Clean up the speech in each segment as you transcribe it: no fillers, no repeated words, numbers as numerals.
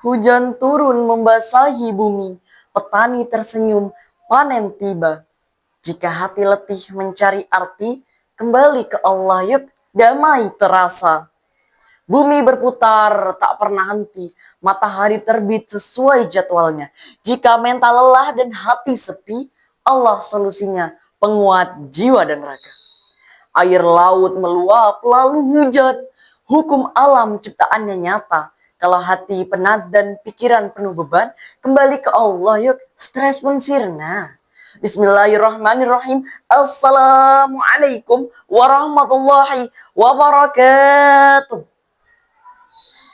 Hujan turun membasahi bumi, petani tersenyum, panen tiba. Jika hati letih mencari arti, kembali ke Allah yuk, damai terasa. Bumi berputar tak pernah henti, matahari terbit sesuai jadwalnya. Jika mental lelah dan hati sepi, Allah solusinya, penguat jiwa dan raga. Air laut meluap lalu hujan, hukum alam ciptaannya nyata. Kalau hati penat dan pikiran penuh beban, kembali ke Allah yuk, stres pun sirna. Bismillahirrahmanirrahim. Assalamualaikum warahmatullahi wabarakatuh.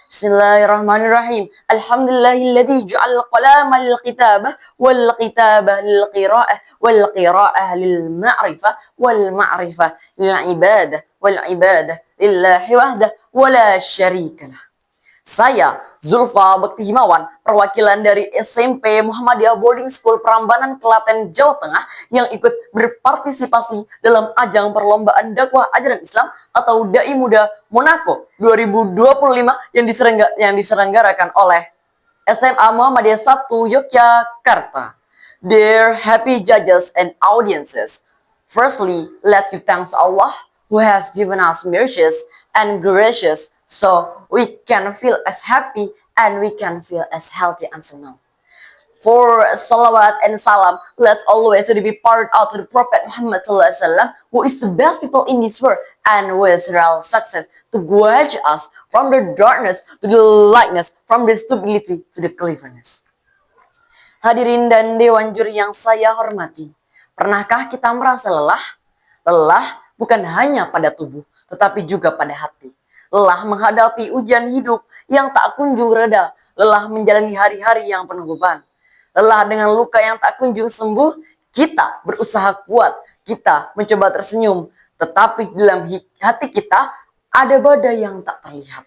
Bismillahirrahmanirrahim. Alhamdulillahilladzi ja'al qalama lil kitabah wal kitabah lil qira'ah wal qira'ah lil ma'rifah wal ma'rifah lil ibadah wal ibadah lillahi wahdah wala syarikalah. Saya, Zulfa Bekti Himawan, perwakilan dari SMP Muhammadiyah Boarding School Prambanan, Klaten, Jawa Tengah, yang ikut berpartisipasi dalam ajang perlombaan dakwah ajaran Islam atau Dai Muda Monaco 2025 yang diselenggarakan oleh SMA Muhammadiyah 1 Yogyakarta. Dear happy judges and audiences, firstly, let's give thanks to Allah who has given us mercies and gracious so we can feel as happy and we can feel as healthy until now. For salawat and salam, let's always be poured out to the Prophet Muhammad SAW, who is the best people in this world and who is real success to guide us from the darkness to the lightness, from the stability to the cleverness. Hadirin dan dewan juri yang saya hormati, pernahkah kita merasa lelah? Lelah bukan hanya pada tubuh, tetapi juga pada hati. Lelah menghadapi ujian hidup yang tak kunjung reda. Lelah menjalani hari-hari yang penuh beban. Lelah dengan luka yang tak kunjung sembuh. Kita berusaha kuat. Kita mencoba tersenyum. Tetapi dalam hati kita ada badai yang tak terlihat.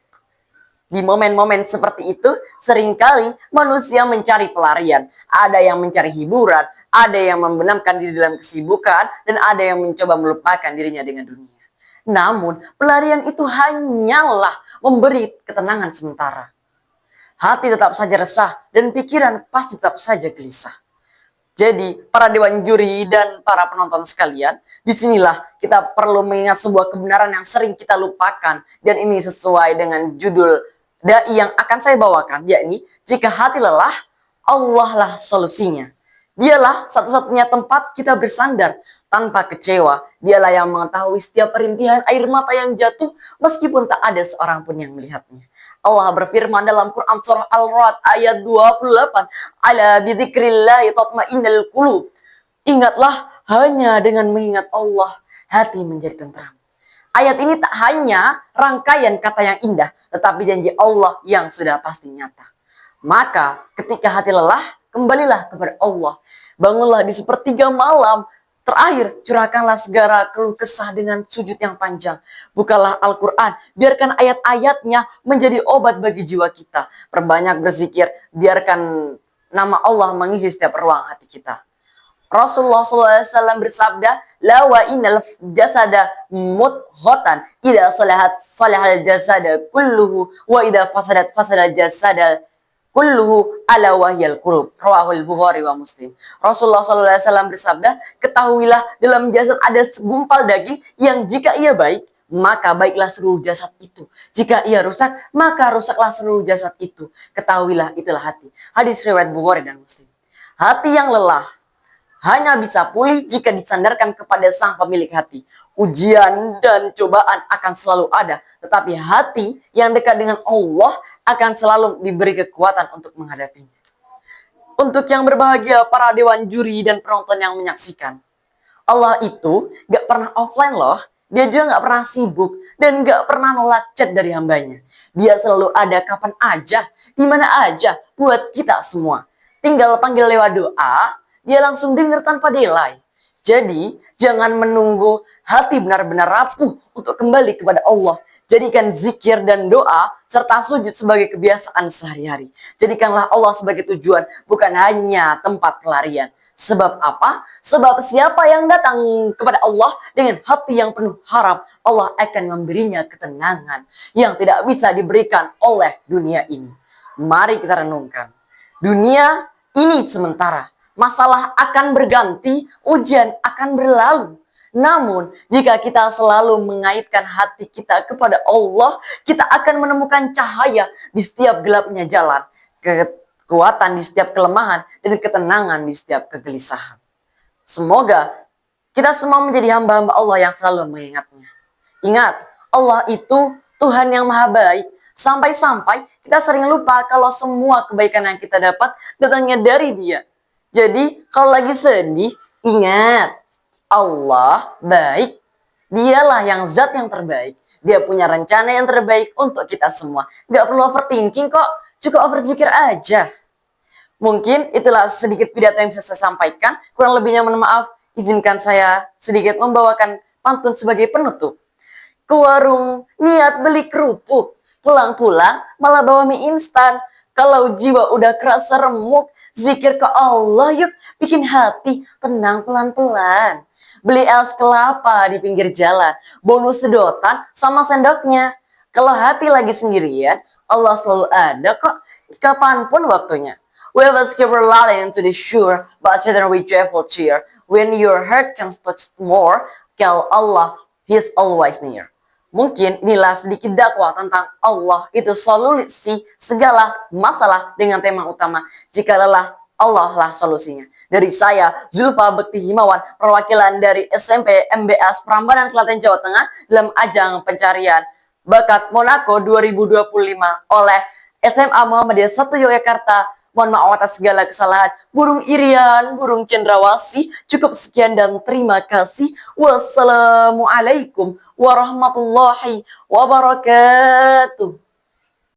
Di momen-momen seperti itu, seringkali manusia mencari pelarian. Ada yang mencari hiburan, ada yang membenamkan diri dalam kesibukan, dan ada yang mencoba melupakan dirinya dengan dunia. Namun, pelarian itu hanyalah memberi ketenangan sementara. Hati tetap saja resah, dan pikiran pasti tetap saja gelisah. Jadi, para dewan juri dan para penonton sekalian, disinilah kita perlu mengingat sebuah kebenaran yang sering kita lupakan. Dan ini sesuai dengan judul dai yang akan saya bawakan, yakni jika hati lelah, Allah lah solusinya. Dialah satu-satunya tempat kita bersandar tanpa kecewa. Dialah yang mengetahui setiap perintihan air mata yang jatuh meskipun tak ada seorang pun yang melihatnya. Allah berfirman dalam Quran surah Al-Ra'd ayat 28, "Ala bidzikrillahi tatma'innul qulub." Ingatlah, hanya dengan mengingat Allah hati menjadi tentram. Ayat ini tak hanya rangkaian kata yang indah, tetapi janji Allah yang sudah pasti nyata. Maka ketika hati lelah, kembalilah kepada Allah. Bangunlah di sepertiga malam. Terakhir, curahkanlah segala keluh kesah dengan sujud yang panjang. Bukalah Al-Quran, biarkan ayat-ayatnya menjadi obat bagi jiwa kita. Perbanyak berzikir, biarkan nama Allah mengisi setiap ruang hati kita. Rasulullah SAW bersabda, "La wa innal jasada mudghatan, idza salahat salahal jasada kulluhu wa idza fasadat fasadal jasada kulluhu ala wahyal qulub." Rawahul Bukhari wa Muslim. Rasulullah SAW bersabda, "Ketahuilah dalam jasad ada segumpal daging yang jika ia baik, maka baiklah seluruh jasad itu. Jika ia rusak, maka rusaklah seluruh jasad itu. Ketahuilah itulah hati." Hadis riwayat Bukhari dan Muslim. Hati yang lelah hanya bisa pulih jika disandarkan kepada sang pemilik hati. Ujian dan cobaan akan selalu ada, tetapi hati yang dekat dengan Allah akan selalu diberi kekuatan untuk menghadapinya. Untuk yang berbahagia, para dewan juri dan penonton yang menyaksikan, Allah itu gak pernah offline loh. Dia juga gak pernah sibuk dan gak pernah nolak chat dari hambanya. Dia selalu ada kapan aja, di mana aja buat kita semua. Tinggal panggil lewat doa, dia langsung dengar tanpa delay. Jadi, jangan menunggu hati benar-benar rapuh untuk kembali kepada Allah. Jadikan zikir dan doa serta sujud sebagai kebiasaan sehari-hari. Jadikanlah Allah sebagai tujuan, bukan hanya tempat pelarian. Sebab apa? Sebab siapa yang datang kepada Allah dengan hati yang penuh harap, Allah akan memberinya ketenangan yang tidak bisa diberikan oleh dunia ini. Mari kita renungkan. Dunia ini sementara. Masalah akan berganti, ujian akan berlalu. Namun, jika kita selalu mengaitkan hati kita kepada Allah, kita akan menemukan cahaya di setiap gelapnya jalan, kekuatan di setiap kelemahan, dan ketenangan di setiap kegelisahan. Semoga kita semua menjadi hamba-hamba Allah yang selalu mengingatnya. Ingat, Allah itu Tuhan yang maha baik. Sampai-sampai kita sering lupa kalau semua kebaikan yang kita dapat datangnya dari Dia. Jadi, kalau lagi sedih, ingat, Allah baik. Dialah yang zat yang terbaik. Dia punya rencana yang terbaik untuk kita semua. Gak perlu overthinking kok, cukup berzikir aja. Mungkin itulah sedikit pidato yang bisa saya sampaikan. Kurang lebihnya mohon maaf. Izinkan saya sedikit membawakan pantun sebagai penutup. Ke warung niat beli kerupuk, pulang-pulang malah bawa mie instan. Kalau jiwa udah kerasa remuk, zikir ke Allah yuk, bikin hati tenang pelan-pelan. Beli es kelapa di pinggir jalan, bonus sedotan sama sendoknya. Kalau hati lagi sendirian, Allah selalu ada kok, kapanpun waktunya. We will skip rallying to the shore, but suddenly with joyful cheer. When your heart can touch more, call Allah, He's always near. Mungkin inilah sedikit dakwah tentang Allah itu solusi segala masalah dengan tema utama. Jika lelah, Allah lah solusinya. Dari saya, Zulfa Bekti Himawan, perwakilan dari SMP MBS Prambanan Klaten Jawa Tengah dalam ajang pencarian bakat Monaco 2025 oleh SMA Muhammadiyah 1 Yogyakarta. Mohon maaf atas segala kesalahan. Burung Irian, burung cendrawasih. Cukup sekian dan terima kasih. Wassalamualaikum warahmatullahi wabarakatuh.